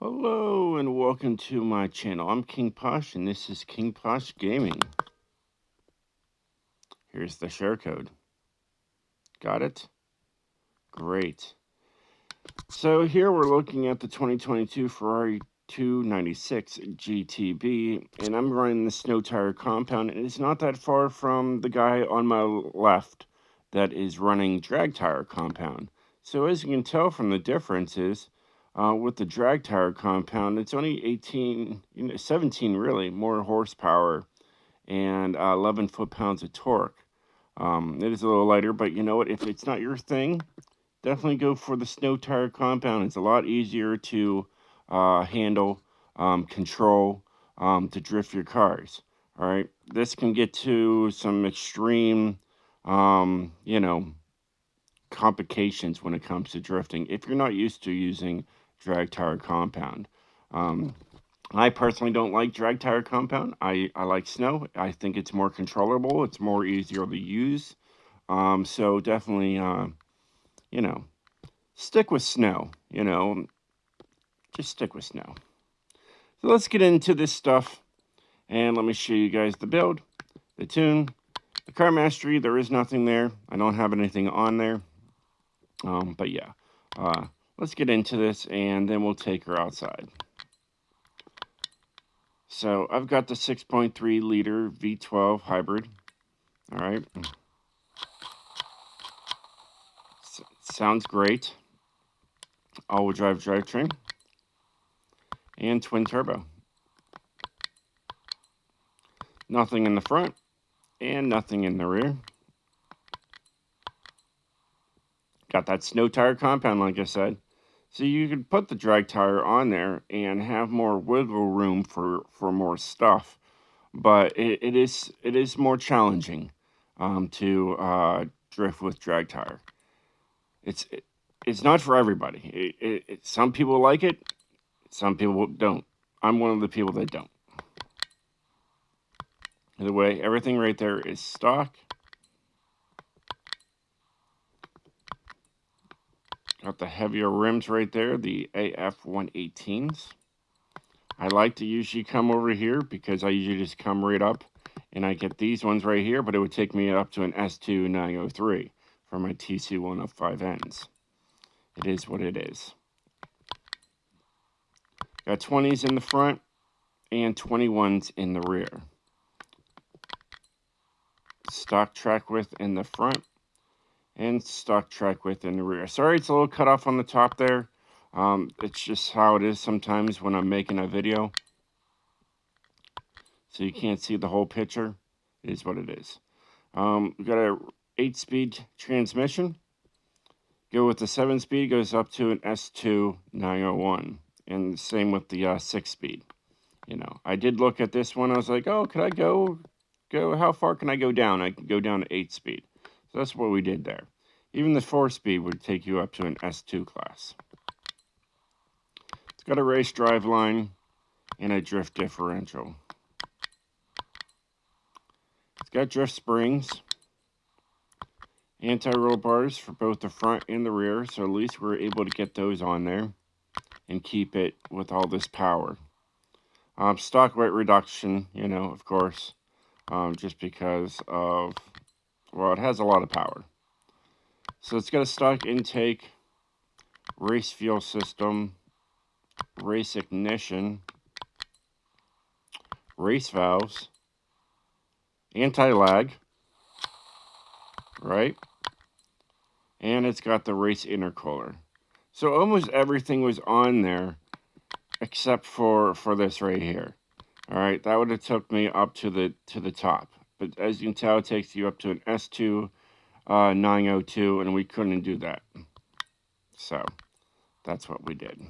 Hello and welcome to my channel. I'm King POSH and this is King POSH Gaming. Here's the share code. Got it? Great. So here we're looking at the 2022 Ferrari 296 GTB, and I'm running the snow tire compound, and it's not that far from the guy on my left that is running drag tire compound. So as you can tell from the differences, with the drag tire compound, it's only 17 really, more horsepower and 11 foot-pounds of torque. It is a little lighter, but you know what? If it's not your thing, definitely go for the snow tire compound. It's a lot easier to handle, control, to drift your cars. All right, this can get to some extreme, complications when it comes to drifting if you're not used to using drag tire compound. I personally don't like drag tire compound. I like snow. I think it's more controllable. It's more easier to use. So definitely, stick with snow. Just stick with snow. So let's get into this stuff, and let me show you guys the build, the tune, the car mastery. There is nothing there. I don't have anything on there. But yeah, let's get into this, and then we'll take her outside. So I've got the 6.3 liter V12 hybrid. All right. Sounds great. All-wheel drive drivetrain. And twin turbo. Nothing in the front and nothing in the rear. Got that snow tire compound, like I said. So you could put the drag tire on there and have more wiggle room for more stuff. But it is more challenging to drift with drag tire. It's not for everybody. Some people like it, some people don't. I'm one of the people that don't. Either way, everything right there is stock. Got the heavier rims right there, the AF118s. I like to usually come over here because I usually just come right up and I get these ones right here, but it would take me up to an S1-900 for my TC105Ns. It is what it is. Got 20s in the front and 21s in the rear. Stock track width in the front and stock track width in the rear. Sorry, it's a little cut off on the top there. It's just how it is sometimes when I'm making a video. So you can't see the whole picture. It is what it is. We've got a 8-speed transmission. Go with the 7-speed, goes up to an S1-900. And the same with the 6-speed. I did look at this one. I was like, oh, could I go, how far can I go down? I can go down to 8-speed. So that's what we did there. Even the 4-speed would take you up to an S2 class. It's got a race drive line and a drift differential. It's got drift springs, anti-roll bars for both the front and the rear, so at least we're able to get those on there and keep it with all this power. Stock weight reduction, of course, just because of, well, it has a lot of power. So it's got a stock intake, race fuel system, race ignition, race valves, anti-lag, right? And it's got the race intercooler. So almost everything was on there except for this right here. All right, that would have took me up to the top. But as you can tell, it takes you up to an S1-900, and we couldn't do that. So that's what we did.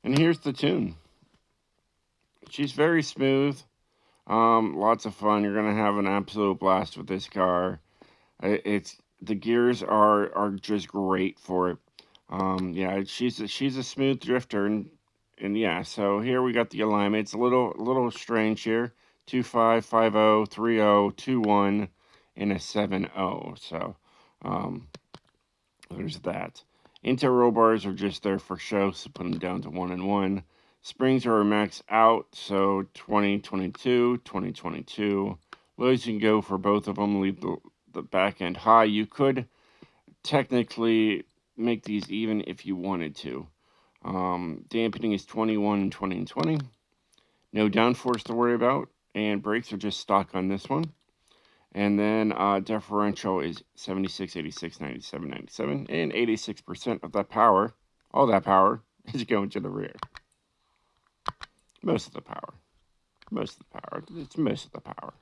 And here's the tune. She's very smooth. Lots of fun. You're gonna have an absolute blast with this car. The gears are just great for it. Yeah, she's a smooth drifter, and yeah. So here we got the alignment. It's a little strange here. 2550 30 21 and a 70. So there's that. Anti-roll bars are just there for show, so put them down to 1 and 1. Springs are maxed out, so 2022, 2022. Lows you can go for both of them, leave the back end high. You could technically make these even if you wanted to. Dampening is 21 and 20 and 20. No downforce to worry about, and brakes are just stock on this one. And then differential is 76, 86, 97, 97, and 86% of that power, all that power, is going to the rear. Most of the power. Most of the power. It's most of the power.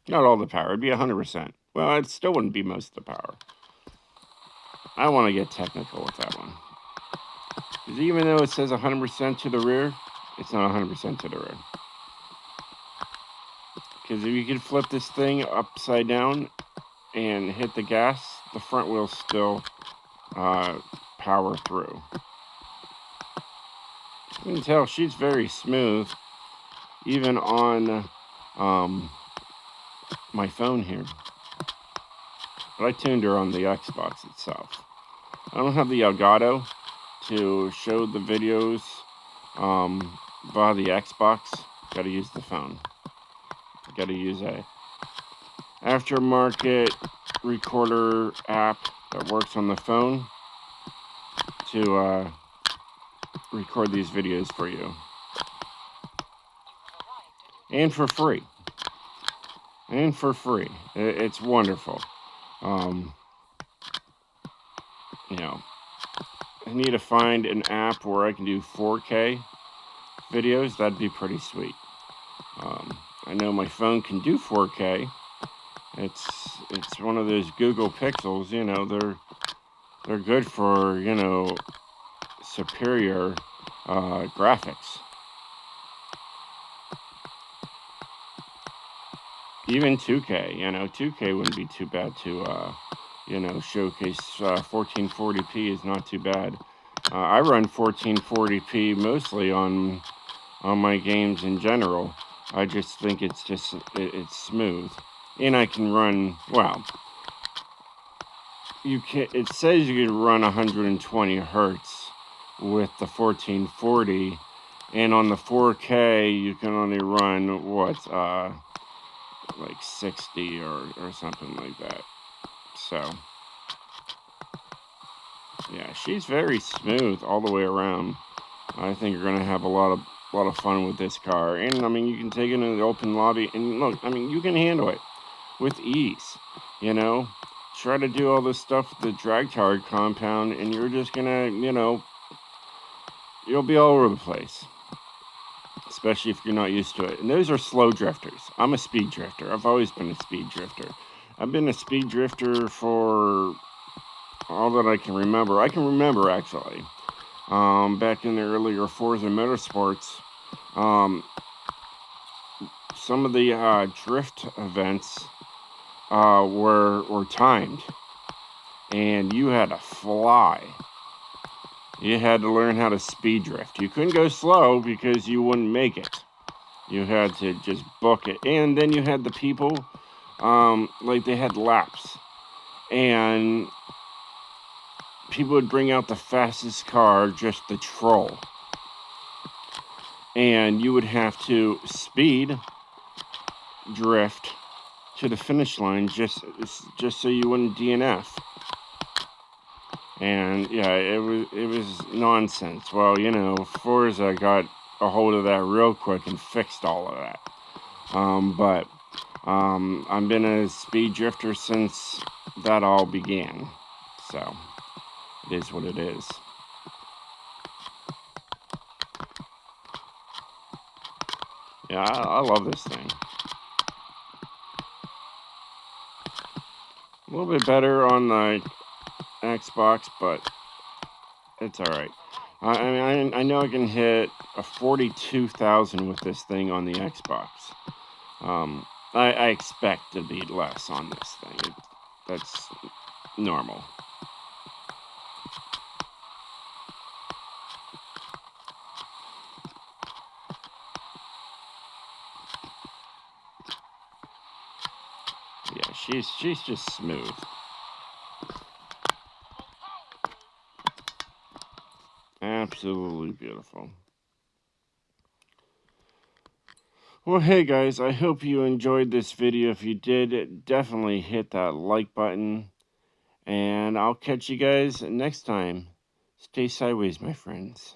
Not all the power. It'd be 100%. Well, it still wouldn't be most of the power. I want to get technical with that one. Because even though it says 100% to the rear, it's not 100% to the rear. Because if you could flip this thing upside down and hit the gas, the front wheel still power through. You can tell she's very smooth, even on my phone here. But I tuned her on the Xbox itself. I don't have the Elgato to show the videos via the Xbox. Gotta use the phone. Gotta use a aftermarket recorder app that works on the phone to record these videos for you. And for free. And for free. It's wonderful. You know, I need to find an app where I can do 4K videos. That'd be pretty sweet. I know my phone can do 4K. It's one of those Google Pixels. You know, they're good for, you know, superior graphics. Even 2K, you know, 2K wouldn't be too bad to, you know, showcase. 1440p is not too bad. I run 1440p mostly on my games in general. I just think it's smooth, and I can run, well, you can. It says you can run 120 hertz with the 1440, and on the 4K you can only run what, like 60 or something like that. So yeah, she's very smooth all the way around. I think you're gonna have a lot of fun with this car. And I mean, you can take it in the open lobby, and look, I mean, you can handle it with ease. You know, try to do all this stuff with the drag tower compound, and you're just gonna, you know, you'll be all over the place. Especially if you're not used to it. And those are slow drifters. I'm a speed drifter. I've always been a speed drifter. I've been a speed drifter for all that I can remember. I can remember, actually, back in the earlier Forza Motorsports, some of the drift events were timed, and you had to fly. You had to learn how to speed drift. You couldn't go slow because you wouldn't make it. You had to just book it. And then you had the people, like they had laps. And people would bring out the fastest car just to troll. And you would have to speed drift to the finish line just so you wouldn't DNF. And yeah, it was nonsense. Well, you know, Forza got a hold of that real quick and fixed all of that. But I've been a speed drifter since that all began. So it is what it is. Yeah, I love this thing. A little bit better on the Xbox, but it's all right. I mean, I know I can hit a 42,000 with this thing on the Xbox. I expect to be less on this thing. That's normal. Yeah, she's just smooth. Absolutely beautiful. Well, hey guys, I hope you enjoyed this video. If you did, definitely hit that like button. And I'll catch you guys next time. Stay sideways, my friends.